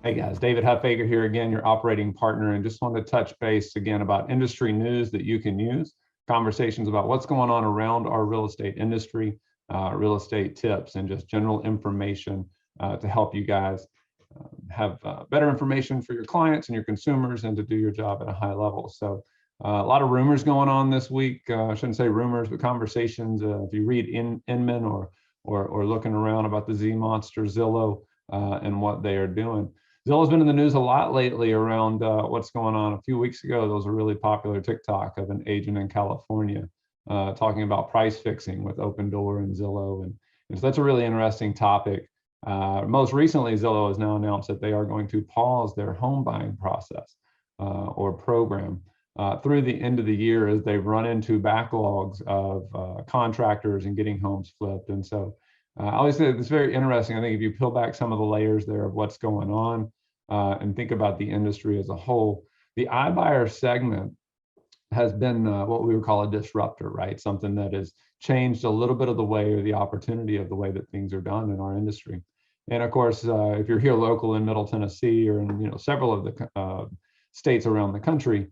Hey guys, David Huffaker here again, your operating partner, and just wanted to touch base again about industry news that you can use, conversations about what's going on around our real estate industry, real estate tips, and just general information to help you guys have better information for your clients and your consumers and to do your job at a high level. So a lot of rumors going on this week. I shouldn't say rumors, but conversations. If you read Inman or looking around about the Z Monster, Zillow, and what they are doing. Zillow's been in the news a lot lately around what's going on. A few weeks ago, there was a really popular TikTok of an agent in California talking about price fixing with Open Door and Zillow. And so that's a really interesting topic. Most recently, Zillow has now announced that they are going to pause their home buying process or program through the end of the year as they've run into backlogs of contractors and getting homes flipped. And so I always say it's very interesting. I think if you peel back some of the layers there of what's going on and think about the industry as a whole, the iBuyer segment has been what we would call a disruptor, right? Something that has changed a little bit of the way or the opportunity of the way that things are done in our industry. And of course, if you're here local in Middle Tennessee or in several of the states around the country,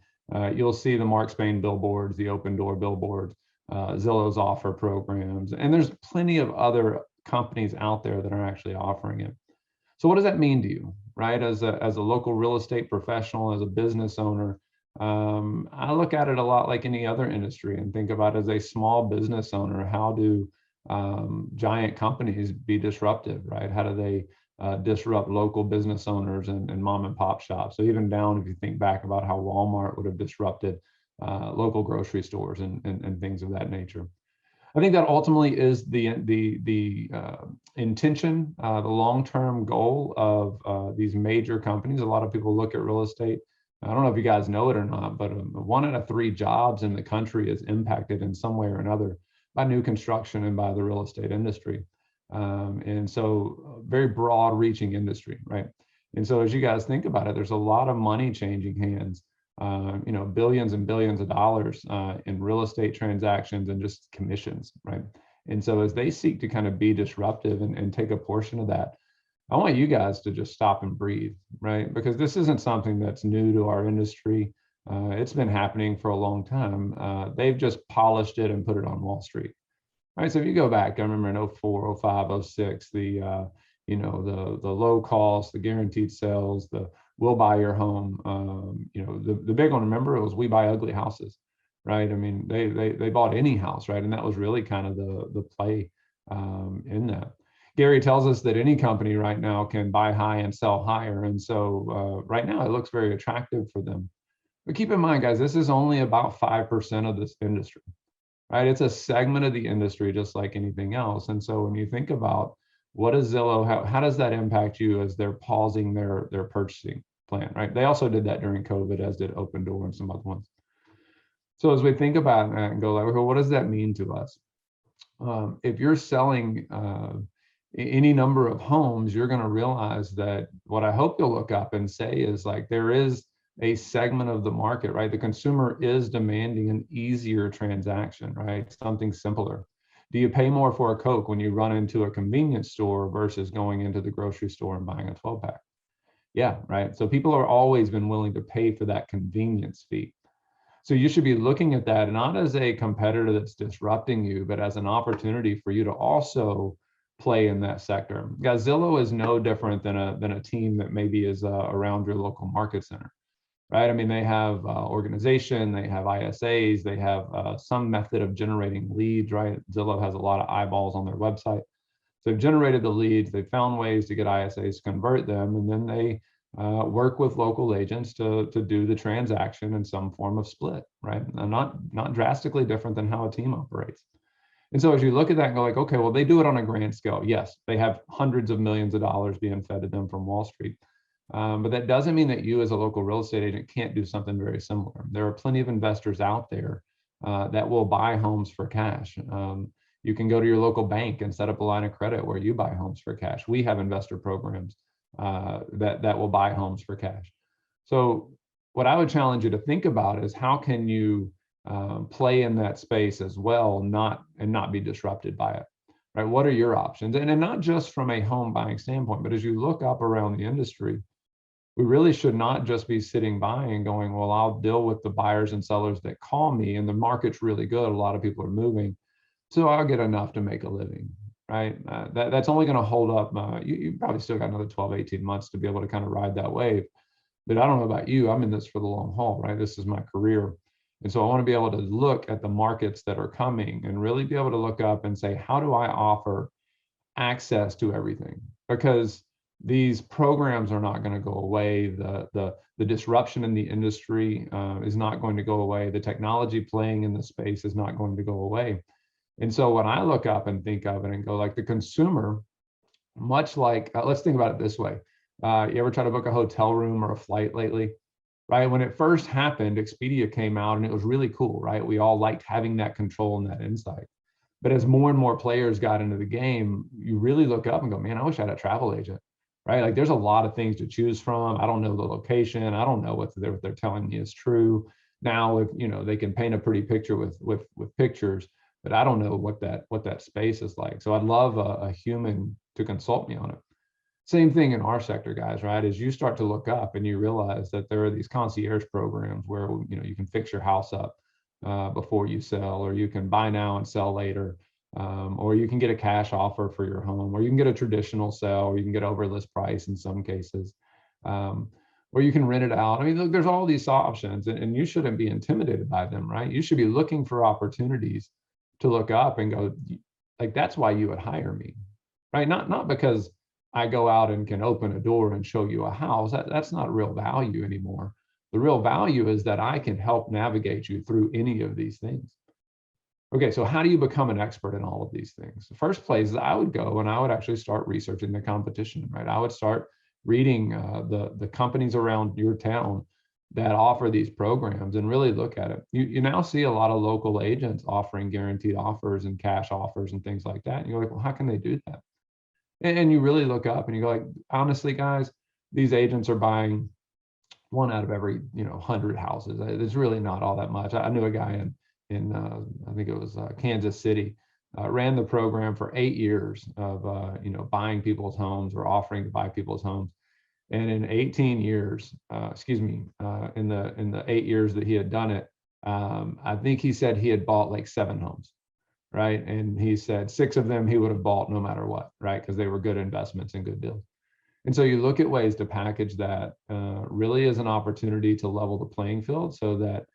you'll see the Mark Spain billboards, the Open Door billboards, Zillow's offer programs, and there's plenty of other companies out there that are actually offering it. So what does that mean to you, right? As a local real estate professional, as a business owner, I look at it a lot like any other industry and think about as a small business owner, how do giant companies be disruptive, right? How do they disrupt local business owners and mom and pop shops? So even down, if you think back about how Walmart would have disrupted local grocery stores and things of that nature. I think that ultimately is the intention, the long-term goal of these major companies. A lot of people look at real estate. I don't know if you guys know it or not, but 1 out of 3 jobs in the country is impacted in some way or another by new construction and by the real estate industry. And so very broad reaching industry, right? And so as you guys think about it, there's a lot of money changing hands. Billions and billions of dollars in real estate transactions and just commissions, right? And so as they seek to kind of be disruptive and take a portion of that, I want you guys to just stop and breathe, right? Because this isn't something that's new to our industry. It's been happening for a long time. They've just polished it and put it on Wall Street, right? So if you go back, I remember in 04, 05, 06, the low cost, the guaranteed sales, the we'll buy your home. The big one, remember, it was we buy ugly houses, right? I mean, they bought any house, right? And that was really kind of the play in that. Gary tells us that any company right now can buy high and sell higher. And so right now it looks very attractive for them. But keep in mind, guys, this is only about 5% of this industry, right? It's a segment of the industry just like anything else. And so when you think about what is Zillow, how does that impact you as they're pausing their purchasing plan, right? They also did that during COVID, as did Open Door and some other ones. So as we think about that and go like, okay, what does that mean to us? If you're selling any number of homes, you're going to realize that what I hope you'll look up and say is like, there is a segment of the market, right? The consumer is demanding an easier transaction, right? Something simpler. Do you pay more for a Coke when you run into a convenience store versus going into the grocery store and buying a 12-pack? Yeah, right. So people are always been willing to pay for that convenience fee. So you should be looking at that not as a competitor that's disrupting you, but as an opportunity for you to also play in that sector. Guys, Zillow is no different than a team that maybe is around your local market center, right? I mean, they have organization, they have ISAs, they have some method of generating leads, right? Zillow has a lot of eyeballs on their website. So they've generated the leads, they've found ways to get ISAs to convert them, and then they work with local agents to do the transaction in some form of split, right? And not drastically different than how a team operates. And so as you look at that and go like, okay, well, they do it on a grand scale. Yes, they have hundreds of millions of dollars being fed to them from Wall Street. But that doesn't mean that you as a local real estate agent can't do something very similar. There are plenty of investors out there that will buy homes for cash. You can go to your local bank and set up a line of credit where you buy homes for cash. We have investor programs that will buy homes for cash. So what I would challenge you to think about is how can you play in that space as well, not be disrupted by it, right? What are your options? And not just from a home buying standpoint, but as you look up around the industry, We really should not just be sitting by and going, well, I'll deal with the buyers and sellers that call me, and the market's really good. A lot of people are moving, so I'll get enough to make a living, right? That's only going to hold up. You probably still got another 12, 18 months to be able to kind of ride that wave. But I don't know about you, I'm in this for the long haul, right? This is my career. And so I want to be able to look at the markets that are coming and really be able to look up and say, how do I offer access to everything? Because these programs are not going to go away. The disruption in the industry is not going to go away. The technology playing in the space is not going to go away. And so when I look up and think of it and go, like, the consumer, much like, let's think about it this way. You ever try to book a hotel room or a flight lately? Right? When it first happened, Expedia came out and it was really cool, right? We all liked having that control and that insight. But as more and more players got into the game, you really look up and go, man, I wish I had a travel agent, right? Like, there's a lot of things to choose from. I don't know the location. I don't know what they're telling me is true. Now, if they can paint a pretty picture with pictures, but I don't know what that space is like. So I'd love a human to consult me on it. Same thing in our sector, guys, right? As you start to look up and you realize that there are these concierge programs where you can fix your house up before you sell, or you can buy now and sell later, or you can get a cash offer for your home, or you can get a traditional sell, or you can get over list price in some cases, or you can rent it out. I mean, look, there's all these options, and you shouldn't be intimidated by them, right? You should be looking for opportunities to look up and go, like, that's why you would hire me, right? Not because I go out and can open a door and show you a house. That's not real value anymore. The real value is that I can help navigate you through any of these things. Okay, so how do you become an expert in all of these things? The first place is I would go and I would actually start researching the competition, right? I would start reading the companies around your town that offer these programs and really look at it. You now see a lot of local agents offering guaranteed offers and cash offers and things like that. And you're like, well, how can they do that? And you really look up and you go, like, honestly, guys, these agents are buying one out of every 100 houses. It's really not all that much. I knew a guy in I think it was Kansas City, ran the program for 8 years of buying people's homes or offering to buy people's homes. And in 18 years, in the 8 years that he had done it, I think he said he had bought like 7 homes. Right. And he said 6 of them he would have bought no matter what, right? Because they were good investments and good deals. And so you look at ways to package that really as an opportunity to level the playing field so that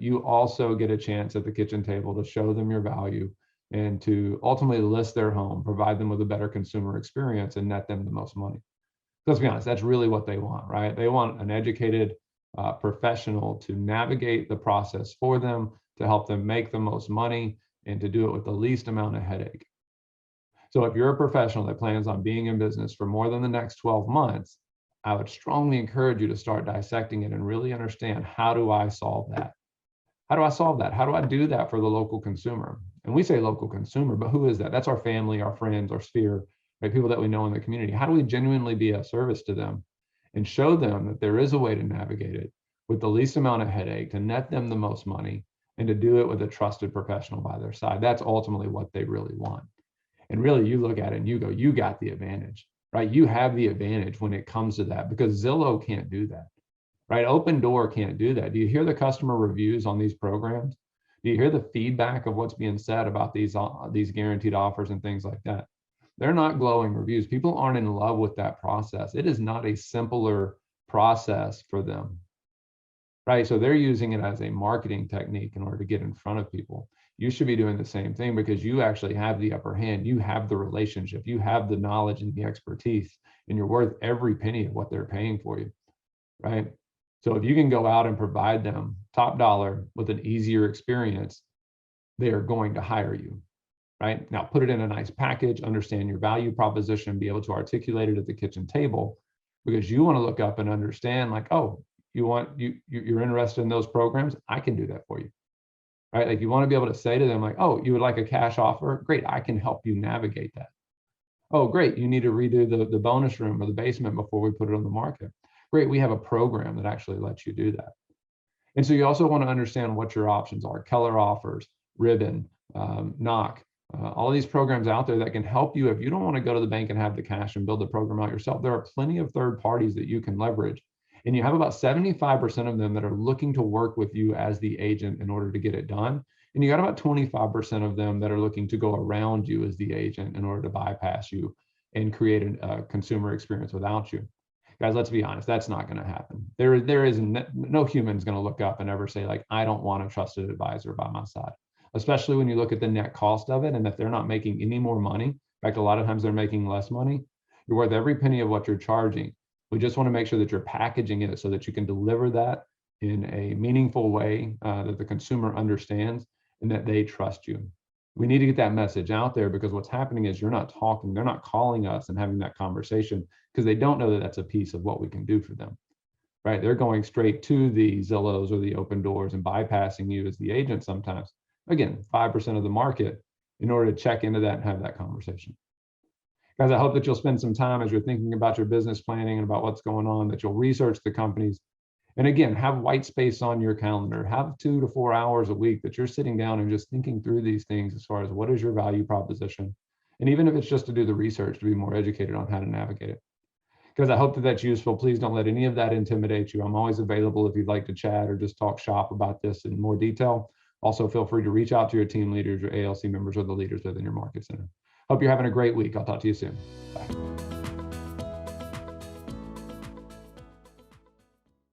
you also get a chance at the kitchen table to show them your value and to ultimately list their home, provide them with a better consumer experience, and net them the most money. Let's be honest, that's really what they want, right? They want an educated professional to navigate the process for them, to help them make the most money, and to do it with the least amount of headache. So if you're a professional that plans on being in business for more than the next 12 months, I would strongly encourage you to start dissecting it and really understand, how do I solve that? How do I solve that? How do I do that for the local consumer? And we say local consumer, but who is that? That's our family, our friends, our sphere, right? People that we know in the community. How do we genuinely be of service to them and show them that there is a way to navigate it with the least amount of headache, to net them the most money, and to do it with a trusted professional by their side? That's ultimately what they really want. And really, you look at it and you go, you got the advantage, right? You have the advantage when it comes to that, because Zillow can't do that, right? Open Door can't do that. Do you hear the customer reviews on these programs? Do you hear the feedback of what's being said about these guaranteed offers and things like that? They're not glowing reviews. People aren't in love with that process. It is not a simpler process for them, right? So they're using it as a marketing technique in order to get in front of people. You should be doing the same thing, because you actually have the upper hand. You have the relationship, you have the knowledge and the expertise, and you're worth every penny of what they're paying for you, right? So if you can go out and provide them top dollar with an easier experience, they are going to hire you, right? Now, put it in a nice package, understand your value proposition, be able to articulate it at the kitchen table, because you want to look up and understand, like, oh, you're interested in those programs, I can do that for you, right? Like, you want to be able to say to them, like, oh, you would like a cash offer? Great, I can help you navigate that. Oh, great, you need to redo the bonus room or the basement before we put it on the market. Great, we have a program that actually lets you do that. And so you also want to understand what your options are: Keller offers, Ribbon, knock, All of these programs out there that can help you if you don't want to go to the bank and have the cash and build the program out yourself. There are plenty of third parties that you can leverage. And you have about 75% of them that are looking to work with you as the agent in order to get it done. And you got about 25% of them that are looking to go around you as the agent in order to bypass you and create a consumer experience without you. Guys, let's be honest, that's not going to happen. There is no human's going to look up and ever say, like, I don't want a trusted advisor by my side, especially when you look at the net cost of it. And if they're not making any more money, in fact, a lot of times they're making less money, you're worth every penny of what you're charging. We just want to make sure that you're packaging it so that you can deliver that in a meaningful way that the consumer understands and that they trust you. We need to get that message out there, because what's happening is you're not talking, they're not calling us and having that conversation because they don't know that that's a piece of what we can do for them, right? They're going straight to the Zillows or the Open Doors and bypassing you as the agent sometimes. Again, 5% of the market, in order to check into that and have that conversation. Guys, I hope that you'll spend some time as you're thinking about your business planning and about what's going on, that you'll research the companies. And again, have white space on your calendar. Have 2 to 4 hours a week that you're sitting down and just thinking through these things as far as what is your value proposition. And even if it's just to do the research, to be more educated on how to navigate it. Because I hope that that's useful. Please don't let any of that intimidate you. I'm always available if you'd like to chat or just talk shop about this in more detail. Also, feel free to reach out to your team leaders, your ALC members, or the leaders within your market center. Hope you're having a great week. I'll talk to you soon. Bye.